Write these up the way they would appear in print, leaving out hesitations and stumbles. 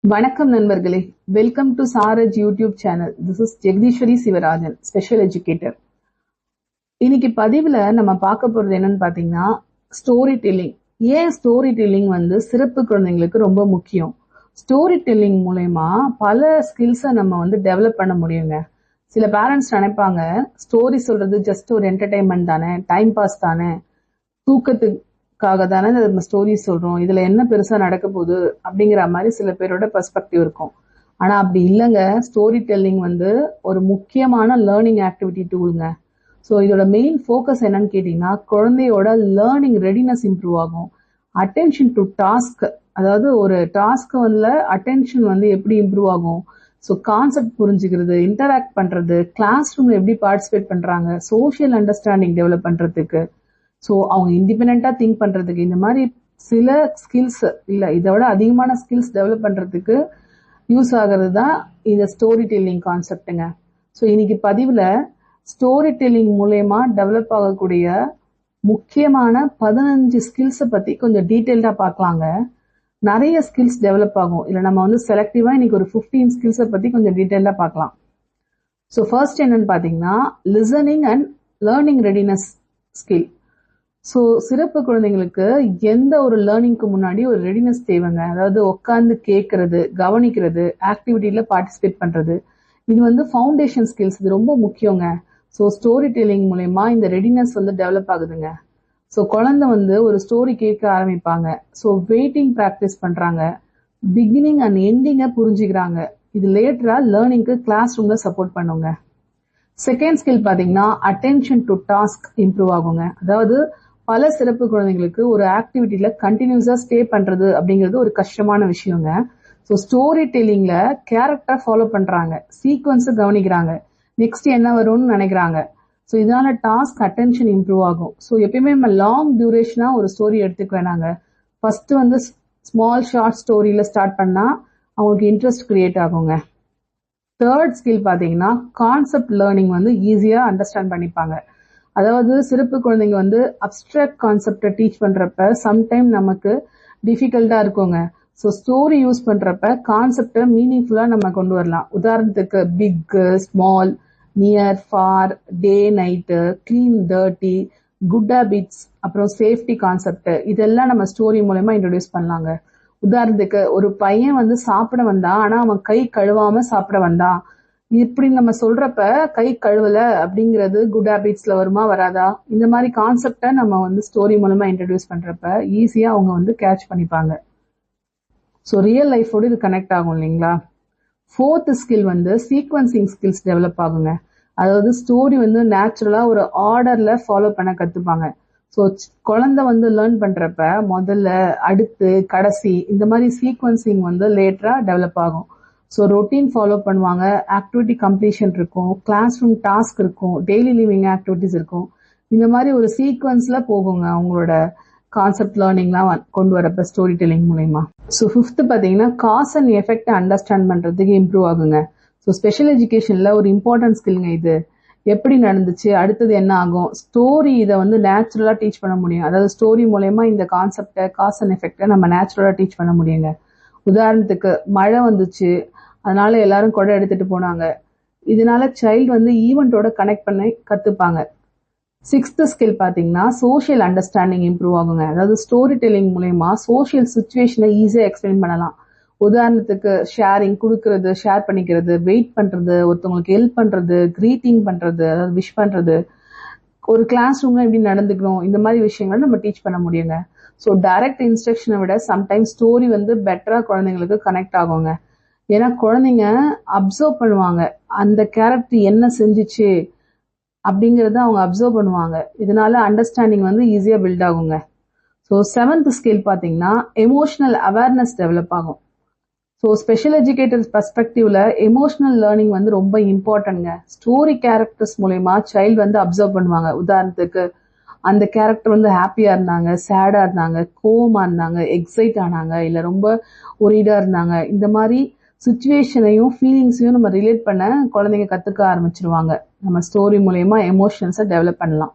வணக்கம் நண்பர்களே, welcome to Saraj YouTube channel. This is Jagadeeswari Sivarajan, special educator. இன்னைக்கு பதிவுல நம்ம பார்க்க போறது என்னன்னு பாத்தீங்கன்னா, ஸ்டோரி டெல்லிங். ஏன் ஸ்டோரி டெல்லிங் சிறப்பு குழந்தைங்களுக்கு ரொம்ப முக்கியம்? ஸ்டோரி டெல்லிங் மூலயமா பல ஸ்கில்ஸை நம்ம டெவலப் பண்ண முடியுங்க. சில பேரண்ட்ஸ் நினைப்பாங்க, ஸ்டோரி சொல்றது ஜஸ்ட் ஒரு என்டர்டைன்மெண்ட் தானே, டைம் பாஸ் தானே, தூக்கத்துக்காக தானே நம்ம ஸ்டோரி சொல்றோம், இதுல என்ன பெருசா நடக்க போகுது அப்படிங்கிற மாதிரி சில பேரோட பெர்ஸ்பெக்டிவ் இருக்கும். ஆனா அப்படி இல்லைங்க. ஸ்டோரி டெல்லிங் ஒரு முக்கியமான லேர்னிங் ஆக்டிவிட்டி டூலுங்க. ஸோ இதோட மெயின் ஃபோக்கஸ் என்னன்னு கேட்டீங்கன்னா, குழந்தையோட லேர்னிங் ரெடினஸ் இம்ப்ரூவ் ஆகும். அட்டென்ஷன் டு டாஸ்க், அதாவது ஒரு டாஸ்க் அட்டென்ஷன் எப்படி இம்ப்ரூவ் ஆகும். ஸோ கான்செப்ட் புரிஞ்சுக்கிறது, இன்டராக்ட் பண்றது, கிளாஸ் ரூம்ல எப்படி பார்ட்டிசிபேட் பண்றாங்க, சோஷியல் அண்டர்ஸ்டாண்டிங் டெவலப் பண்றதுக்கு, ஸோ அவங்க இண்டிபெண்டா திங்க் பண்றதுக்கு, இந்த மாதிரி சில ஸ்கில்ஸ் இல்ல இதை விட அதிகமான ஸ்கில்ஸ் டெவலப் பண்றதுக்கு யூஸ் ஆகிறது தான் இந்த ஸ்டோரி டெல்லிங் கான்செப்டுங்க. ஸோ இன்னைக்கு பதிவுல ஸ்டோரி டெல்லிங் மூலயமா டெவலப் ஆகக்கூடிய முக்கியமான 15 ஸ்கில்ஸை பத்தி கொஞ்சம் டீட்டெயில்டா பார்க்கலாங்க. நிறைய ஸ்கில்ஸ் டெவலப் ஆகும். இல்லை நம்ம செலக்டிவா இன்னைக்கு ஒரு 15 ஸ்கில்ஸை பத்தி கொஞ்சம் டீட்டெயில்டா பார்க்கலாம். ஸோ ஃபர்ஸ்ட் என்னன்னு பாத்தீங்கன்னா, listening and learning readiness skill. So சிறப்பு குழந்தைங்களுக்கு எந்த ஒரு லேர்னிங்க்கு முன்னாடி ஒரு ரெடினஸ் தேவைங்க. அதாவது உட்காந்து கேட்கறது, கவனிக்கிறது, ஆக்டிவிட்டியில பார்ட்டிசிபேட் பண்றது, இது ஃபவுண்டேஷன் ஸ்கில்ஸ். இது ரொம்ப முக்கியங்க. ஸோ ஸ்டோரி டெல்லிங் மூலயமா இந்த ரெடினஸ் டெவலப் ஆகுதுங்க. ஸோ குழந்தை ஒரு ஸ்டோரி கேட்க ஆரம்பிப்பாங்க. ஸோ வெயிட்டிங் ப்ராக்டிஸ் பண்றாங்க, பிகினிங் அண்ட் எண்டிங்கை புரிஞ்சுக்கிறாங்க. இது லேட்டரா லேர்னிங்க்கு கிளாஸ் ரூம்ல சப்போர்ட் பண்ணுங்க. செகண்ட் ஸ்கில் பாத்தீங்கன்னா, அட்டென்ஷன் டு டாஸ்க் இம்ப்ரூவ் ஆகுங்க. அதாவது பல சிறப்பு குழந்தைங்களுக்கு ஒரு ஆக்டிவிட்டியில கண்டினியூஸா ஸ்டே பண்றது அப்படிங்கிறது ஒரு கஷ்டமான விஷயங்க. ஸோ ஸ்டோரி டெல்லிங்ல கேரக்டர் ஃபாலோ பண்றாங்க, சீக்வன்ஸ் கவனிக்கிறாங்க, நெக்ஸ்ட் என்ன வரும்னு நினைக்கிறாங்க. ஸோ இதனால டாஸ்க் அட்டென்ஷன் இம்ப்ரூவ் ஆகும். ஸோ எப்பயுமே நம்ம லாங் டியூரேஷனா ஒரு ஸ்டோரி எடுத்துக்க வேணாங்க. ஃபர்ஸ்ட் ஸ்மால் ஷார்ட் ஸ்டோரியில ஸ்டார்ட் பண்ணா அவங்களுக்கு இன்ட்ரெஸ்ட் கிரியேட் ஆகுங்க. தேர்ட் ஸ்கில் பாத்தீங்கன்னா, கான்செப்ட் லேர்னிங் ஈஸியா அண்டர்ஸ்டாண்ட் பண்ணிப்பாங்க. அதாவது சிறப்பு குழந்தைங்க அப்டிராக்ட் கான்செப்டை டீச் பண்றப்ப சம்டைம் நமக்கு டிஃபிகல்ட்டா இருக்குங்க. ஸோ ஸ்டோரி யூஸ் பண்றப்ப கான்செப்டை மீனிங்ஃபுல்லா நம்ம கொண்டு வரலாம். உதாரணத்துக்கு big, small, near, far, day, night, clean, dirty, good habits, அப்புறம் சேஃப்டி கான்செப்ட், இதெல்லாம் நம்ம ஸ்டோரி மூலமா இன்ட்ரோடியூஸ் பண்ணலாங்க. உதாரணத்துக்கு ஒரு பையன் சாப்பிட வந்தான், ஆனா அவன் கை கழுவாம சாப்பிட வந்தான். இப்படி நம்ம சொல்றப்ப கை கழுவல அப்படிங்கிறது குட் ஹேபிட்ஸ்ல வருமா வராதா? இந்த மாதிரி கான்செப்டை நம்ம ஸ்டோரி மூலமா இன்ட்ரடியூஸ் பண்றப்ப ஈஸியா அவங்க கேட்ச் பண்ணிப்பாங்க. ஸோ ரியல் லைஃபோடு இது கனெக்ட் ஆகும் இல்லைங்களா? Fourth skill sequencing skills develop ஆகுங்க. அதாவது ஸ்டோரி நேச்சுரலா ஒரு ஆர்டர்ல ஃபாலோ பண்ண கத்துப்பாங்க. ஸோ குழந்தை லேர்ன் பண்றப்ப முதல்ல, அடுத்து, கடைசி, இந்த மாதிரி சீக்வன்சிங் லேட்டரா டெவலப் ஆகும். ஸோ ரொட்டீன் ஃபாலோ பண்ணுவாங்க, ஆக்டிவிட்டி கம்ப்ளீஷன் இருக்கும், கிளாஸ் ரூம் டாஸ்க் இருக்கும், டெய்லி லிவிங் ஆக்டிவிட்டிஸ் இருக்கும். இந்த மாதிரி ஒரு சீக்வன்ஸ்ல போகுங்க அவங்களோட கான்செப்ட் லேர்னிங்லாம் கொண்டு வரப்ப ஸ்டோரி டெல்லிங் மூலயமா. ஸோ ஃபிஃப்த் பார்த்தீங்கன்னா, காஸ் அண்ட் எஃபெக்ட் அண்டர்ஸ்டாண்ட் பண்றதுக்கு இம்ப்ரூவ் ஆகுங்க. ஸோ ஸ்பெஷல் எஜுகேஷன்ல ஒரு இம்பார்ட்டன்ட் ஸ்கில்ங்க இது. எப்படி நடந்துச்சு, அடுத்தது என்ன ஆகும், ஸ்டோரி இதை நேச்சுரலா டீச் பண்ண முடியும். அதாவது ஸ்டோரி மூலயமா இந்த கான்செப்டை, காஸ் அண்ட் எஃபெக்டை நம்ம நேச்சுரலா டீச் பண்ண முடியுங்க. உதாரணத்துக்கு மழை வந்துச்சு, அதனால எல்லாரும் குடை எடுத்துட்டு போனாங்க. இதனால சைல்டு ஈவெண்டோட கனெக்ட் பண்ணி கத்துப்பாங்க. சிக்ஸ்த் ஸ்கில் பாத்தீங்கன்னா, சோஷியல் அண்டர்ஸ்டாண்டிங் இம்ப்ரூவ் ஆகுங்க. அதாவது ஸ்டோரி டெல்லிங் மூலயமா சோஷியல் சுச்சுவேஷனை ஈஸியா எக்ஸ்பிளைன் பண்ணலாம். உதாரணத்துக்கு ஷேரிங், கொடுக்கறது, ஷேர் பண்ணிக்கிறது, வெயிட் பண்றது, ஒருத்தவங்களுக்கு ஹெல்ப் பண்றது, கிரீட்டிங் பண்றது, அதாவது விஷ் பண்றது, ஒரு கிளாஸ் ரூம்ல எப்படி நடந்துக்கணும், இந்த மாதிரி விஷயங்களை நம்ம டீச் பண்ண முடியுங்க. ஸோ டைரக்ட் இன்ஸ்ட்ரக்ஷனை விட சம்டைம்ஸ் ஸ்டோரி பெட்டரா குழந்தைங்களுக்கு கனெக்ட் ஆகுங்க. ஏன்னா குழந்தைங்க அப்சர்வ் பண்ணுவாங்க, அந்த கேரக்டர் என்ன செஞ்சுச்சு அப்படிங்கறத அவங்க அப்சர்வ் பண்ணுவாங்க. இதனால அண்டர்ஸ்டாண்டிங் ஈஸியா பில்ட் ஆகுங்க. ஸோ செவன்த் ஸ்கில் பாத்தீங்கன்னா, எமோஷனல் அவேர்னஸ் டெவலப் ஆகும். ஸோ ஸ்பெஷல் எஜுகேட்டர் பெர்ஸ்பெக்டிவ்ல எமோஷனல் லேர்னிங் ரொம்ப இம்பார்ட்டன்ட்ங்க. ஸ்டோரி கேரக்டர்ஸ் மூலயமா சைல்டு அப்சர்வ் பண்ணுவாங்க. உதாரணத்துக்கு அந்த கேரக்டர் ஹாப்பியா இருந்தாங்க, சேடா இருந்தாங்க, கோவமா இருந்தாங்க, எக்ஸைட் ஆனாங்க, இல்ல ரொம்ப ஒரீடா இருந்தாங்க. இந்த மாதிரி சுச்சுவேஷனையும் ஃபீலிங்ஸையும் நம்ம ரிலேட் பண்ண குழந்தைங்க கத்துக்க ஆரம்பிச்சிருவாங்க. நம்ம ஸ்டோரி மூலயமா எமோஷன்ஸை டெவலப் பண்ணலாம்.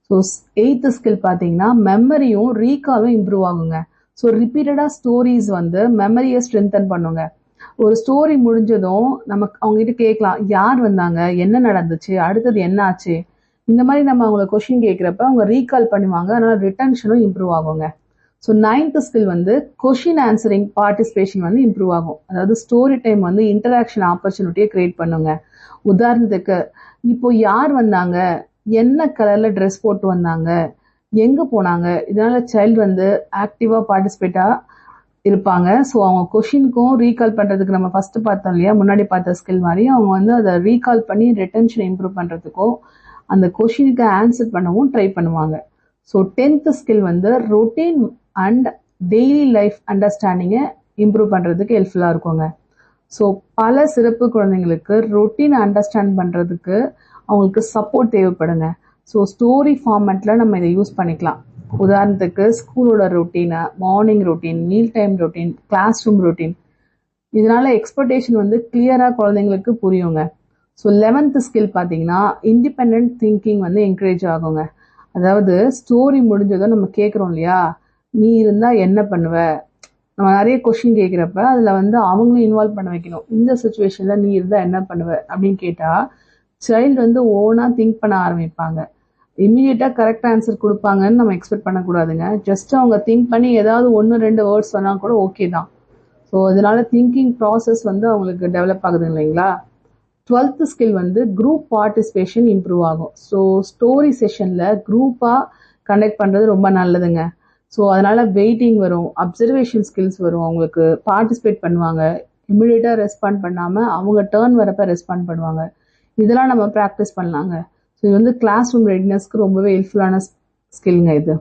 ஸோ எய்த் ஸ்கில் பாத்தீங்கன்னா, மெமரியும் ரீகாலும் இம்ப்ரூவ் ஆகுங்க. ஸோ ரிப்பீட்டடா ஸ்டோரிஸ் மெமரியை ஸ்ட்ரென்தன் பண்ணுங்க. ஒரு ஸ்டோரி முடிஞ்சதும் நமக்கு அவங்ககிட்ட கேட்கலாம், யார் வந்தாங்க, என்ன நடந்துச்சு, அடுத்தது என்ன ஆச்சு, இந்த மாதிரி நம்ம அவங்கள கொஸ்டின் கேட்குறப்ப அவங்க ரீகால் பண்ணுவாங்க. அதனால ரிட்டன்ஷனும் இம்ப்ரூவ் ஆகுங்க. ஸோ 9th ஸ்கில் வந்து கொஷின் ஆன்சரிங் பார்ட்டிசிபேஷன் வந்து இம்ப்ரூவ் ஆகும். அதாவது ஸ்டோரி டைம் வந்து இன்டராக்ஷன் ஆப்பர்ச்சுனிட்டியை கிரியேட் பண்ணுங்க. உதாரணத்துக்கு, இப்போ யார் வந்தாங்க, என்ன கலர்ல ட்ரெஸ் போட்டு வந்தாங்க, எங்க போனாங்க, இதனால சைல்டு வந்து ஆக்டிவா பார்ட்டிசிபேட்டா இருப்பாங்க. ஸோ அவங்க கொஷினுக்கும் ரீகால் பண்றதுக்கு நம்ம ஃபர்ஸ்ட் பார்த்தோம் இல்லையா, முன்னாடி பார்த்த ஸ்கில் மாதிரி அவங்க வந்து அதை ரீகால் பண்ணி ரிட்டன்ஷன் இம்ப்ரூவ் பண்றதுக்கும் அந்த கொஷினுக்கு ஆன்சர் பண்ணவும் ட்ரை பண்ணுவாங்க. ஸோ 10th ஸ்கில் வந்து ரொட்டீன் அண்ட் டெய்லி லைஃப் அண்டர்ஸ்டாண்டிங்கை இம்ப்ரூவ் பண்ணுறதுக்கு ஹெல்ப்ஃபுல்லாக இருக்குங்க. ஸோ பல சிறப்பு குழந்தைங்களுக்கு ரொட்டீன் அண்டர்ஸ்டாண்ட் பண்ணுறதுக்கு அவங்களுக்கு சப்போர்ட் தேவைப்படுங்க. ஸோ ஸ்டோரி ஃபார்மேட்டில் நம்ம இதை யூஸ் பண்ணிக்கலாம். உதாரணத்துக்கு ஸ்கூலோட ரொட்டீனை, morning routine, meal time routine, class room routine, இதனால எக்ஸ்பெக்டேஷன் வந்து கிளியராக குழந்தைங்களுக்கு புரியுங்க. ஸோ 11th ஸ்கில் பார்த்தீங்கன்னா இண்டிபெண்ட் திங்கிங் வந்து என்கரேஜ் ஆகுங்க. அதாவது ஸ்டோரி முடிஞ்சதும் நம்ம கேட்குறோம் இல்லையா, நீ இருந்தால் என்ன பண்ணுவ, நம்ம நிறைய கொஸ்டின் கேட்குறப்ப அதில் வந்து அவங்களும் இன்வால்வ் பண்ண வைக்கணும். இந்த சுச்சுவேஷனில் நீ இருந்தால் என்ன பண்ணுவ அப்படின்னு கேட்டால் சைல்டு வந்து ஓனாக திங்க் பண்ண ஆரம்பிப்பாங்க. இம்மீடியட்டாக கரெக்ட் ஆன்சர் கொடுப்பாங்கன்னு நம்ம எக்ஸ்பெக்ட் பண்ணக்கூடாதுங்க. ஜஸ்ட் அவங்க திங்க் பண்ணி ஏதாவது 1-2 வேர்ட்ஸ் சொன்னால் கூட ஓகே தான். ஸோ அதனால திங்கிங் ப்ராசஸ் வந்து அவங்களுக்கு டெவலப் ஆகுது இல்லைங்களா. 12th ஸ்கில் வந்து குரூப் பார்ட்டிசிபேஷன் இம்ப்ரூவ் ஆகும். ஸோ ஸ்டோரி செஷனில் குரூப்பாக கண்டக்ட் பண்ணுறது ரொம்ப நல்லதுங்க. ஸோ அதனால வெயிட்டிங் வரும், அப்சர்வேஷன் ஸ்கில்ஸ் வரும், அவங்களுக்கு பார்ட்டிசிபேட் பண்ணுவாங்க, இம்மிடியட்டாக ரெஸ்பாண்ட் பண்ணாமல் அவங்க டேர்ன் வரப்ப ரெஸ்பாண்ட் பண்ணுவாங்க. இதெல்லாம் நம்ம ப்ராக்டிஸ் பண்ணலாங்க. ஸோ இது வந்து கிளாஸ் ரூம் ரெடினஸ்க்கு ரொம்பவே ஹெல்ப்ஃபுல்லான ஸ்கில்ங்க இது.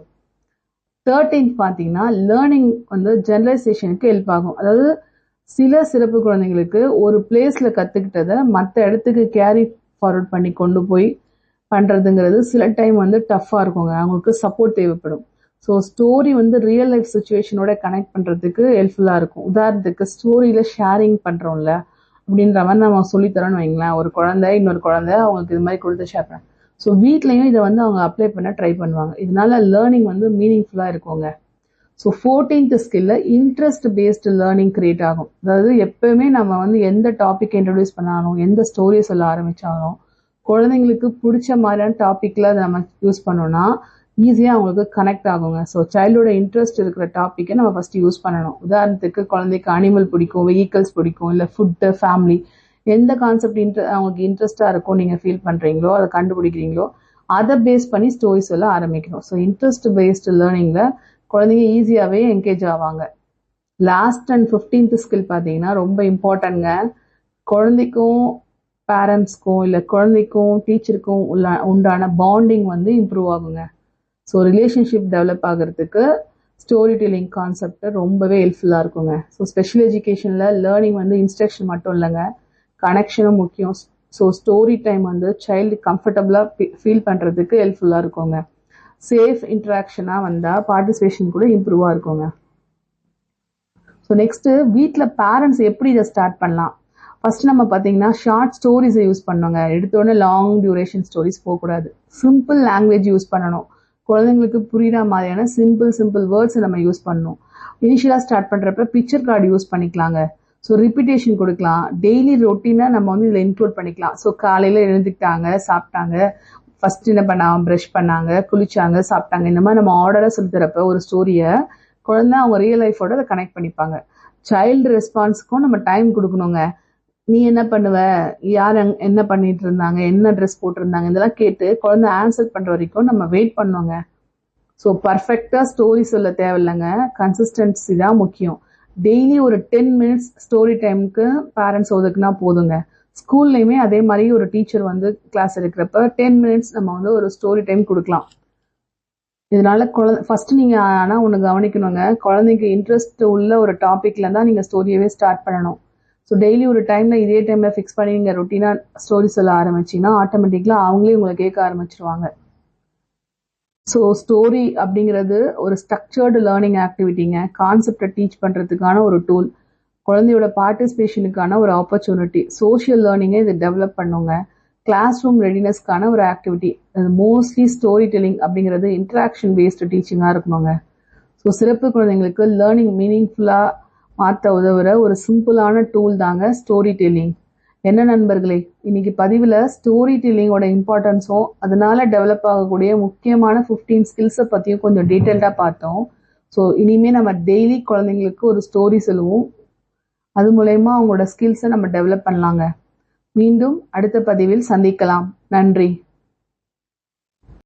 13th பார்த்தீங்கன்னா லேர்னிங் வந்து ஜெனரலைசேஷனுக்கு ஹெல்ப் ஆகும். அதாவது சில சிறப்பு குழந்தைங்களுக்கு ஒரு பிளேஸில் கற்றுக்கிட்டதை மற்ற இடத்துக்கு கேரி ஃபார்வர்ட் பண்ணி கொண்டு போய் பண்ணுறதுங்கிறது சில டைம் வந்து டஃப்பாக இருக்குங்க. அவங்களுக்கு சப்போர்ட் தேவைப்படும். ஸோ ஸ்டோரி வந்து ரியல் லைஃப் சுச்சுவேஷனோட கனெக்ட் பண்ணுறதுக்கு ஹெல்ப்ஃபுல்லாக இருக்கும். உதாரணத்துக்கு ஸ்டோரியில் ஷேரிங் பண்ணுறோம்ல அப்படின்ற மாதிரி நம்ம சொல்லித்தரோன்னு வைங்களேன். ஒரு குழந்தை இன்னொரு குழந்தை அவங்களுக்கு இது மாதிரி கொடுத்து ஷேர் பண்ண, ஸோ வீட்லேயும் இதை வந்து அவங்க அப்ளை பண்ண ட்ரை பண்ணுவாங்க. இதனால லேர்னிங் வந்து மீனிங்ஃபுல்லாக இருக்குங்க. ஸோ 14th ஸ்கில்ல இன்ட்ரெஸ்ட் பேஸ்டு லேர்னிங் கிரியேட் ஆகும். அதாவது எப்பவுமே நம்ம வந்து எந்த டாபிக் இன்ட்ரடியூஸ் பண்ணாலும், எந்த ஸ்டோரி சொல்ல ஆரம்பித்தாலும் குழந்தைங்களுக்கு பிடிச்ச மாதிரியான டாப்பிக்கில் அதை நம்ம யூஸ் பண்ணோம்னா ஈஸியாக அவங்களுக்கு கனெக்ட் ஆகுங்க. ஸோ சைல்டோட இன்ட்ரெஸ்ட் இருக்கிற டாப்பிக்கை நம்ம ஃபஸ்ட்டு யூஸ் பண்ணணும். உதாரணத்துக்கு குழந்தைக்கு அனிமல் பிடிக்கும், வெஹிக்கல்ஸ் பிடிக்கும், இல்லை ஃபுட்டு, ஃபேமிலி, எந்த கான்செப்ட் அவங்களுக்கு இன்ட்ரெஸ்டாக இருக்கும் நீங்கள் ஃபீல் பண்ணுறீங்களோ, அதை கண்டுபிடிக்கிறீங்களோ, அதை பேஸ் பண்ணி ஸ்டோரி சொல்ல ஆரம்பிக்கணும். ஸோ இன்ட்ரெஸ்ட் பேஸ்டு லேர்னிங்கில் குழந்தைங்க ஈஸியாகவே என்கேஜ் ஆவாங்க. லாஸ்ட் அண்ட் 15th ஸ்கில் பார்த்தீங்கன்னா ரொம்ப இம்பார்ட்டன்ட்ங்க. குழந்தைக்கும் பேரண்ட்ஸ்க்கும் இல்லை குழந்தைக்கும் டீச்சருக்கும் உண்டான பாண்டிங் வந்து இம்ப்ரூவ் ஆகுங்க. ஸோ ரிலேஷன்ஷிப் டெவலப் ஆகிறதுக்கு ஸ்டோரி டெல்லிங் கான்செப்ட் ரொம்பவே ஹெல்ப்ஃபுல்லாக இருக்குங்க. ஸோ ஸ்பெஷல் எஜுகேஷனில் லேர்னிங் வந்து இன்ஸ்ட்ரக்ஷன் மட்டும் இல்லைங்க, கனெக்ஷனும் முக்கியம். ஸோ ஸ்டோரி டைம் வந்து சைல்டு கம்ஃபர்டபுளாக ஃபீல் பண்ணுறதுக்கு ஹெல்ப்ஃபுல்லாக இருக்குங்க. சேஃப் இன்ட்ராக்ஷனாக வந்தால் பார்ட்டிசிபேஷன் கூட இம்ப்ரூவாக இருக்குங்க. ஸோ நெக்ஸ்ட்டு வீட்டில் பேரண்ட்ஸ் எப்படி இதை ஸ்டார்ட் பண்ணலாம். ஃபர்ஸ்ட் நம்ம பார்த்தீங்கன்னா ஷார்ட் ஸ்டோரிஸை யூஸ் பண்ணுங்க. எடுத்தோடனே லாங் டியூரேஷன் ஸ்டோரிஸ் போகக்கூடாது. சிம்பிள் லாங்குவேஜ் யூஸ் பண்ணணும். குழந்தைங்களுக்கு புரியுற மாதிரியான சிம்பிள் வேர்ட்ஸை நம்ம யூஸ் பண்ணணும். இனிஷியலாக ஸ்டார்ட் பண்ணுறப்ப பிக்சர் கார்டு யூஸ் பண்ணிக்கலாங்க. ஸோ ரிப்பீட்டேஷன் கொடுக்கலாம். டெய்லி ரொட்டீனை நம்ம வந்து இதில் இன்க்ளூட் பண்ணிக்கலாம். ஸோ காலையில் எழுந்துக்கிட்டாங்க, சாப்பிட்டாங்க, ஃபர்ஸ்ட் என்ன பண்ணாங்க, ப்ரஷ் பண்ணாங்க, குளிச்சாங்க, சாப்பிட்டாங்க, இந்த மாதிரி நம்ம ஆர்டராக சொல்லித்தரப்ப ஒரு ஸ்டோரியை குழந்தை அவங்க ரியல் லைஃபோட அதை கனெக்ட் பண்ணிப்பாங்க. சைல்டு ரெஸ்பான்ஸுக்கும் நம்ம டைம் கொடுக்கணுங்க. நீ என்ன பண்ணுவ, யார் என்ன பண்ணிட்டு இருந்தாங்க, என்ன ட்ரெஸ் போட்டிருந்தாங்க, இதெல்லாம் கேட்டு குழந்தை ஆன்சர் பண்ணுற வரைக்கும் நம்ம வெயிட் பண்ணுவோங்க. ஸோ பர்ஃபெக்டாக ஸ்டோரி சொல்ல தேவையில்லைங்க, கன்சிஸ்டன்சி தான் முக்கியம். டெய்லி ஒரு 10 minutes ஸ்டோரி டைமுக்கு பேரண்ட்ஸ் ஒதுக்குனா போதுங்க. ஸ்கூல்லையுமே அதே மாதிரி ஒரு டீச்சர் வந்து கிளாஸ் எடுக்கிறப்ப 10 minutes நம்ம வந்து ஒரு ஸ்டோரி டைம் கொடுக்கலாம். இதனால ஃபர்ஸ்ட் நீங்கள் ஆனால் ஒன்று கவனிக்கணுங்க, குழந்தைக்கு இன்ட்ரெஸ்ட் உள்ள ஒரு டாப்பிக்ல தான் நீங்கள் ஸ்டோரியவே ஸ்டார்ட் பண்ணணும். ஸோ டெய்லி ஒரு டைமில் இதே டைமில் ஃபிக்ஸ் பண்ணி நீங்கள் ரொட்டீனாக ஸ்டோரி சொல்ல ஆரம்பிச்சிங்கன்னா ஆட்டோமேட்டிக்கலாக அவங்களே உங்களை கேட்க ஆரம்பிச்சிருவாங்க. ஸோ ஸ்டோரி அப்படிங்கிறது ஒரு ஸ்ட்ரக்சர்டு லேர்னிங் ஆக்டிவிட்டிங்க. கான்செப்டை டீச் பண்ணுறதுக்கான ஒரு டூல், குழந்தையோட பார்ட்டிசிபேஷனுக்கான ஒரு ஆப்பர்ச்சுனிட்டி, சோஷியல் லேர்னிங்கை இது டெவலப் பண்ணுங்க, கிளாஸ் ரூம் ரெடினஸ்க்கான ஒரு ஆக்டிவிட்டி. மோஸ்ட்லி ஸ்டோரி டெல்லிங் அப்படிங்கிறது இன்ட்ராக்ஷன் பேஸ்டு டீச்சிங்காக இருக்கணுங்க. ஸோ சிறப்பு குழந்தைங்களுக்கு லேர்னிங் மீனிங்ஃபுல்லாக மாற்ற உதவுற ஒரு சிம்பிளான டூல் தாங்க ஸ்டோரி டெல்லிங். என்ன நண்பர்களே, இன்னைக்கு பதிவில் ஸ்டோரி டெல்லிங்கோட இம்பார்ட்டன்ஸும் அதனால டெவலப் ஆகக்கூடிய முக்கியமான 15 ஸ்கில்ஸை பற்றியும் கொஞ்சம் டீட்டெயில்டாக பார்த்தோம். ஸோ இனிமேல் நம்ம டெய்லி குழந்தைங்களுக்கு ஒரு ஸ்டோரி சொல்லுவோம். அது மூலயமா அவங்களோட ஸ்கில்ஸை நம்ம டெவலப் பண்ணலாங்க. மீண்டும் அடுத்த பதிவில் சந்திக்கலாம். நன்றி.